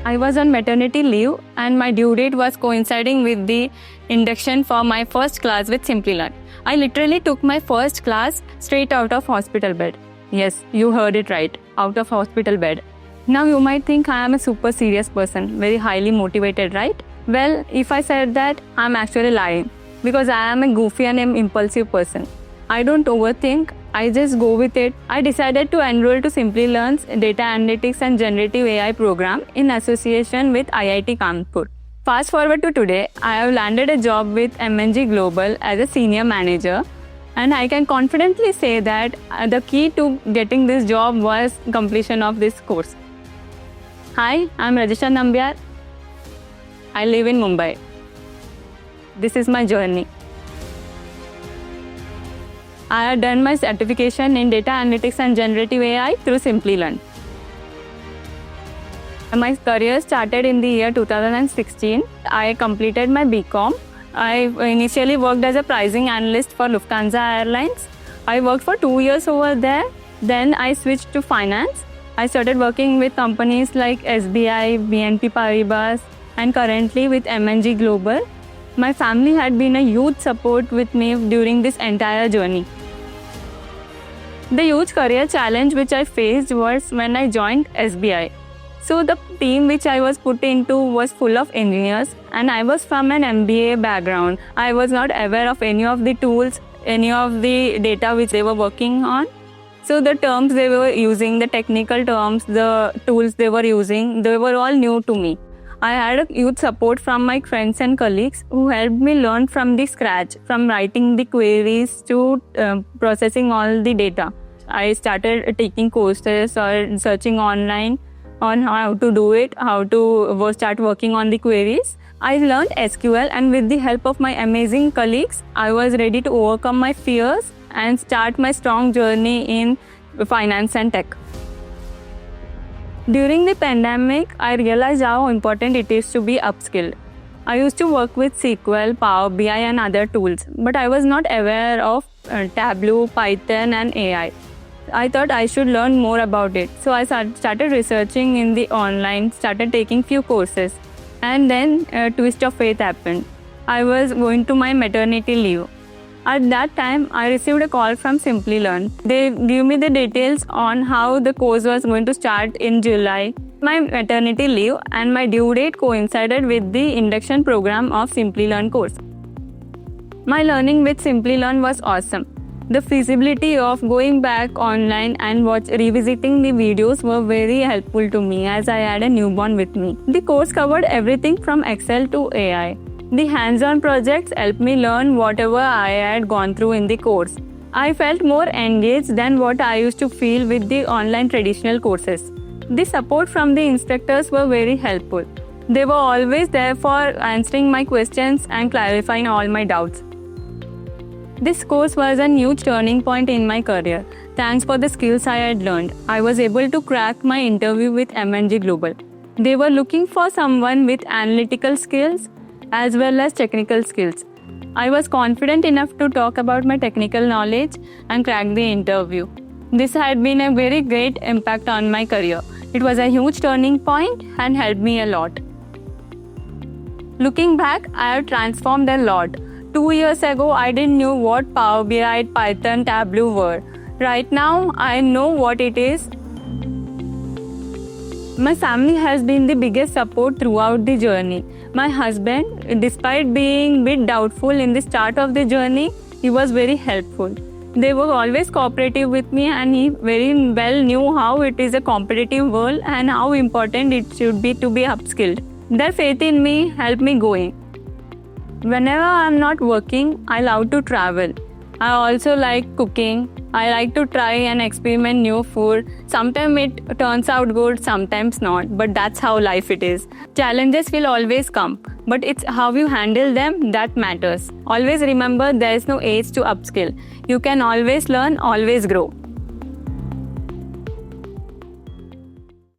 I was on maternity leave and my due date was coinciding with the induction for my first class with Simplilearn. I literally took my first class straight out of hospital bed. Yes, you heard it right, out of hospital bed. Now you might think I am a super serious person, very highly motivated, right? Well, if I said that, I'm actually lying because I am a goofy and an impulsive person. I don't overthink, I just go with it. I decided to enroll to Simplilearn's Data Analytics and Generative AI program in association with IIT Kanpur. Fast forward to today, I have landed a job with MNG Global as a senior manager, and I can confidently say that the key to getting this job was completion of this course. Hi, I'm Rajisha Nambiar. I live in Mumbai. This is my journey. I have done my certification in Data Analytics and Generative AI through Simplilearn. My career started in the year 2016. I completed my BCom. I initially worked as a pricing analyst for Lufthansa Airlines. I worked for 2 years over there. Then I switched to finance. I started working with companies like SBI, BNP Paribas, and currently with MNG Global. My family had been a huge support with me during this entire journey. The huge career challenge which I faced was when I joined SBI. So the team which I was put into was full of engineers, and I was from an MBA background. I was not aware of any of the tools, any of the data which they were working on. So the terms they were using, the technical terms, the tools they were using, they were all new to me. I had a huge support from my friends and colleagues who helped me learn from the scratch, from writing the queries to processing all the data. I started taking courses or searching online on how to do it, how to start working on the queries. I learned SQL, and with the help of my amazing colleagues, I was ready to overcome my fears and start my strong journey in finance and tech. During the pandemic, I realized how important it is to be upskilled. I used to work with SQL, Power BI and other tools, but I was not aware of Tableau, Python and AI. I thought I should learn more about it. So I started researching in the online, started taking few courses, and then a twist of fate happened. I was going to my maternity leave. At that time, I received a call from Simplilearn. They gave me the details on how the course was going to start in July. My maternity leave and my due date coincided with the induction program of Simplilearn course. My learning with Simplilearn was awesome. The feasibility of going back online and revisiting the videos were very helpful to me as I had a newborn with me. The course covered everything from Excel to AI. The hands-on projects helped me learn whatever I had gone through in the course. I felt more engaged than what I used to feel with the online traditional courses. The support from the instructors were very helpful. They were always there for answering my questions and clarifying all my doubts. This course was a huge turning point in my career. Thanks for the skills I had learned, I was able to crack my interview with MNG Global. They were looking for someone with analytical skills as well as technical skills. I was confident enough to talk about my technical knowledge and crack the interview. This had been a very great impact on my career. It was a huge turning point and helped me a lot. Looking back, I have transformed a lot. 2 years ago, I didn't know what Power BI, Python, Tableau were. Right now, I know what it is. My family has been the biggest support throughout the journey. My husband, despite being a bit doubtful in the start of the journey, he was very helpful. They were always cooperative with me, and he very well knew how it is a competitive world and how important it should be to be upskilled. Their faith in me helped me going. Whenever I'm not working, I love to travel. I also like cooking. I like to try and experiment new food. Sometimes it turns out good, sometimes not. But that's how life it is. Challenges will always come. But it's how you handle them that matters. Always remember there is no age to upskill. You can always learn, always grow.